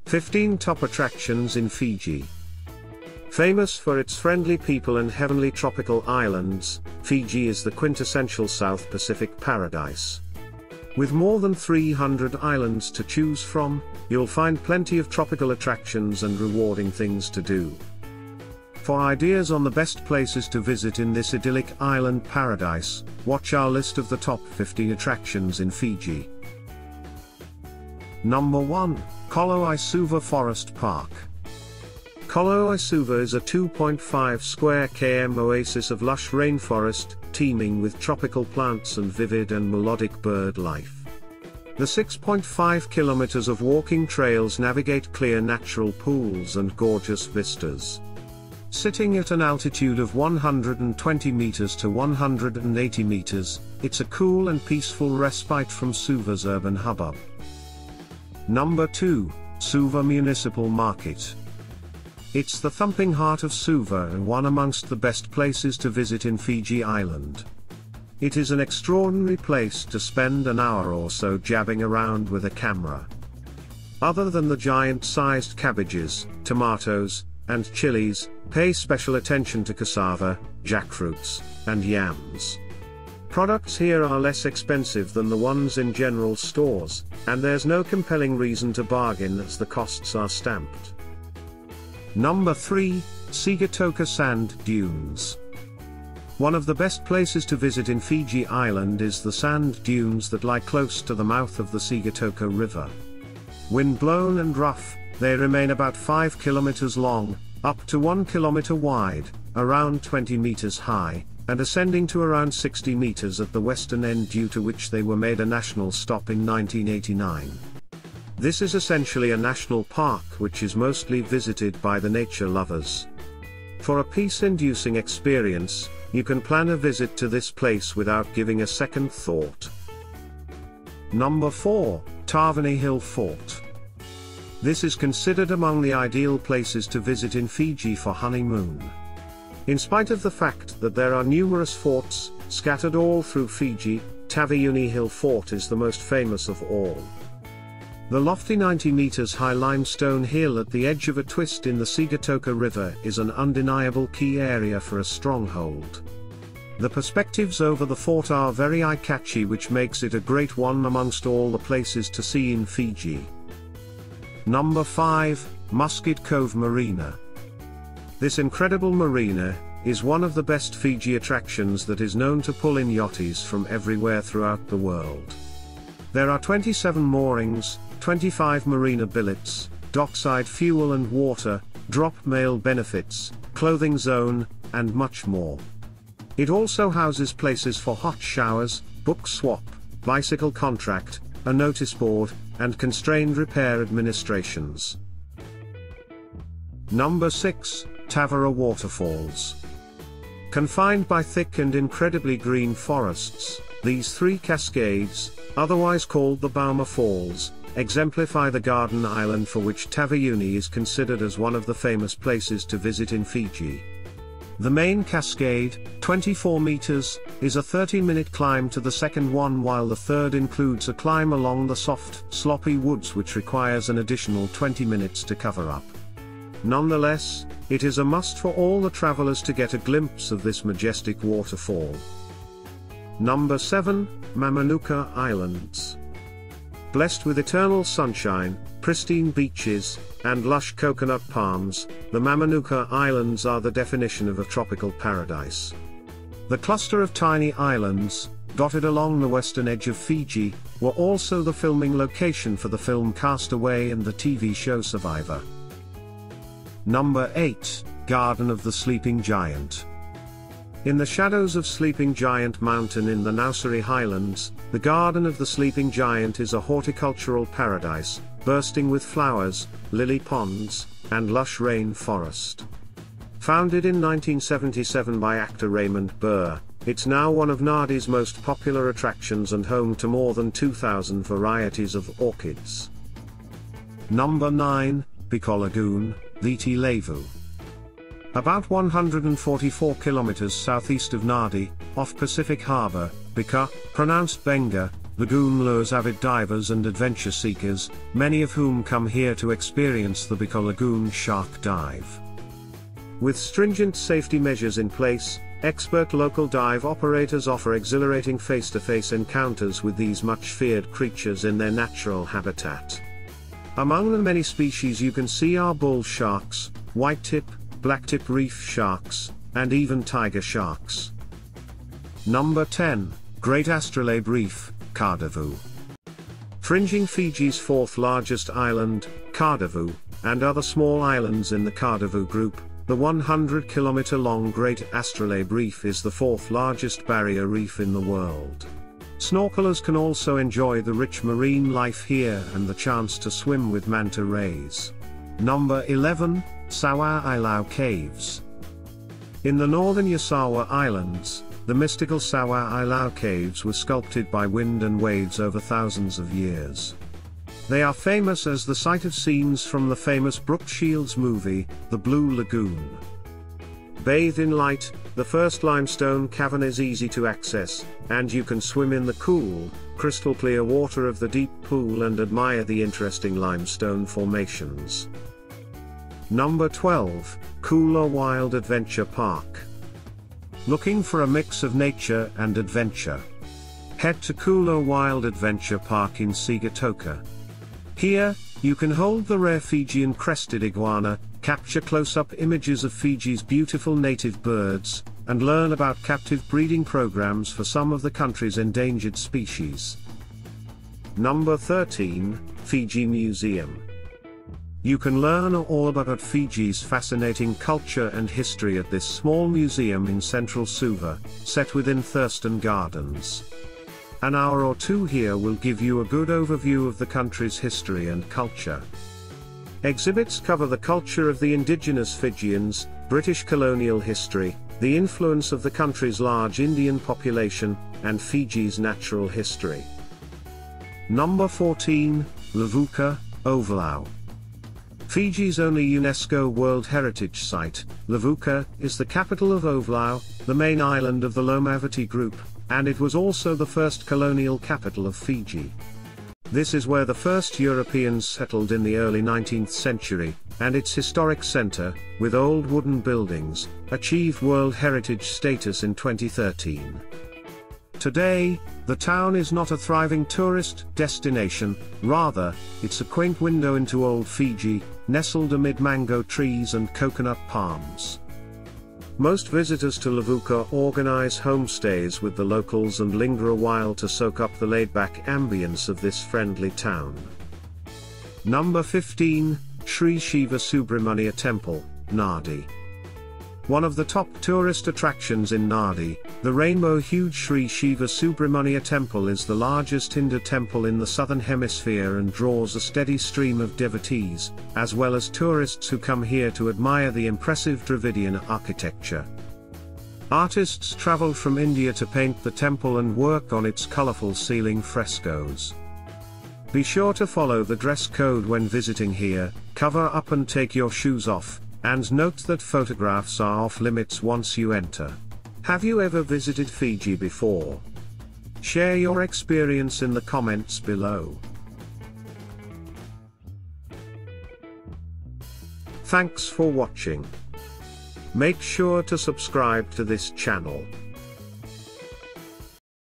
15 Top Attractions in Fiji. Famous for its friendly people and heavenly tropical islands, Fiji is the quintessential South Pacific paradise. With more than 300 islands to choose from, you'll find plenty of tropical attractions and rewarding things to do. For ideas on the best places to visit in this idyllic island paradise, watch our list of the top 15 attractions in Fiji. Number 1. Koloisuva Forest Park. Koloisuva is a 2.5 square km oasis of lush rainforest, teeming with tropical plants and vivid and melodic bird life. The 6.5 kilometers of walking trails navigate clear natural pools and gorgeous vistas. Sitting at an altitude of 120 meters to 180 meters, it's a cool and peaceful respite from Suva's urban hubbub. Number 2. Suva Municipal Market. It's the thumping heart of Suva and one amongst the best places to visit in Fiji Island. It is an extraordinary place to spend an hour or so jabbing around with a camera. Other than the giant-sized cabbages, tomatoes, and chilies, pay special attention to cassava, jackfruits, and yams. Products here are less expensive than the ones in general stores, and there's no compelling reason to bargain as the costs are stamped. Number 3. Sigatoka Sand Dunes. One of the best places to visit in Fiji Island is the sand dunes that lie close to the mouth of the Sigatoka River. Wind-blown and rough, they remain about 5 kilometers long, up to 1 kilometer wide, around 20 meters high, and ascending to around 60 meters at the western end, due to which they were made a national stop in 1989. This is essentially a national park which is mostly visited by the nature lovers. For a peace-inducing experience, you can plan a visit to this place without giving a second thought. Number 4. Taavani Hill Fort. This is considered among the ideal places to visit in Fiji for honeymoon. In spite of the fact that there are numerous forts scattered all through Fiji, Taavani Hill Fort is the most famous of all. The lofty 90 meters high limestone hill at the edge of a twist in the Sigatoka River is an undeniable key area for a stronghold. The perspectives over the fort are very eye-catchy, which makes it a great one amongst all the places to see in Fiji. Number 5. Musket Cove Marina. This incredible marina is one of the best Fiji attractions that is known to pull in yachties from everywhere throughout the world. There are 27 moorings, 25 marina billets, dockside fuel and water, drop mail benefits, clothing zone, and much more. It also houses places for hot showers, book swap, bicycle contract, a notice board, and constrained repair administrations. Number 6. Tavara Waterfalls. Confined by thick and incredibly green forests, these three cascades, otherwise called the Bauma Falls, exemplify the garden island for which Taavani is considered as one of the famous places to visit in Fiji. The main cascade, 24 meters, is a 30-minute climb to the second one, while the third includes a climb along the soft, sloppy woods which requires an additional 20 minutes to cover up. Nonetheless, it is a must for all the travelers to get a glimpse of this majestic waterfall. Number 7. Mamanuca Islands. Blessed with eternal sunshine, pristine beaches, and lush coconut palms, the Mamanuca Islands are the definition of a tropical paradise. The cluster of tiny islands, dotted along the western edge of Fiji, were also the filming location for the film Castaway and the TV show Survivor. Number 8. Garden of the Sleeping Giant. In the shadows of Sleeping Giant Mountain in the Nausori Highlands, the Garden of the Sleeping Giant is a horticultural paradise, bursting with flowers, lily ponds, and lush rain forest. Founded in 1977 by actor Raymond Burr, it's now one of Nadi's most popular attractions and home to more than 2,000 varieties of orchids. Number 9. Biko Lagoon, Viti Levu. About 144 kilometers southeast of Nadi, off Pacific Harbor, Bika, pronounced Benga, lagoon lures avid divers and adventure seekers, many of whom come here to experience the Biko Lagoon shark dive. With stringent safety measures in place, expert local dive operators offer exhilarating face-to-face encounters with these much-feared creatures in their natural habitat. Among the many species you can see are bull sharks, white-tip, blacktip reef sharks, and even tiger sharks. Number 10. Great Astrolabe Reef, Cardivu. Fringing Fiji's fourth largest island, Cardivu, and other small islands in the Cardivu group, the 100-kilometer-long Great Astrolabe Reef is the fourth largest barrier reef in the world. Snorkelers can also enjoy the rich marine life here and the chance to swim with manta rays. Number 11. Sawa Ilau Caves. In the northern Yasawa Islands, the mystical Sawa Ilau Caves were sculpted by wind and waves over thousands of years. They are famous as the site of scenes from the famous Brooke Shields movie, The Blue Lagoon. Bathed in light, the first limestone cavern is easy to access, and you can swim in the cool, crystal clear water of the deep pool and admire the interesting limestone formations. Number 12, Kula Wild Adventure Park. Looking for a mix of nature and adventure? Head to Kula Wild Adventure Park in Sigatoka. Here, you can hold the rare Fijian crested iguana, capture close-up images of Fiji's beautiful native birds, and learn about captive breeding programs for some of the country's endangered species. Number 13, Fiji Museum. You can learn all about Fiji's fascinating culture and history at this small museum in central Suva, set within Thurston Gardens. An hour or two here will give you a good overview of the country's history and culture. Exhibits cover the culture of the indigenous Fijians, British colonial history, the influence of the country's large Indian population, and Fiji's natural history. Number 14, Levuka, Ovalau. Fiji's only UNESCO World Heritage Site, Levuka, is the capital of Ovalau, the main island of the Lomavity Group, and it was also the first colonial capital of Fiji. This is where the first Europeans settled in the early 19th century, and its historic center, with old wooden buildings, achieved World Heritage status in 2013. Today, the town is not a thriving tourist destination, rather, it's a quaint window into old Fiji, nestled amid mango trees and coconut palms. Most visitors to Levuka organize homestays with the locals and linger a while to soak up the laid-back ambience of this friendly town. Number 15, Sri Shiva Subramania Temple, Nadi. One of the top tourist attractions in Nadi, the rainbow-hued Sri Shiva Subramania Temple is the largest Hindu temple in the southern hemisphere and draws a steady stream of devotees, as well as tourists who come here to admire the impressive Dravidian architecture. Artists traveled from India to paint the temple and work on its colorful ceiling frescoes. Be sure to follow the dress code when visiting here, cover up and take your shoes off, and note that photographs are off limits once you enter. Have you ever visited Fiji before? Share your experience in the comments below. Thanks for watching. Make sure to subscribe to this channel.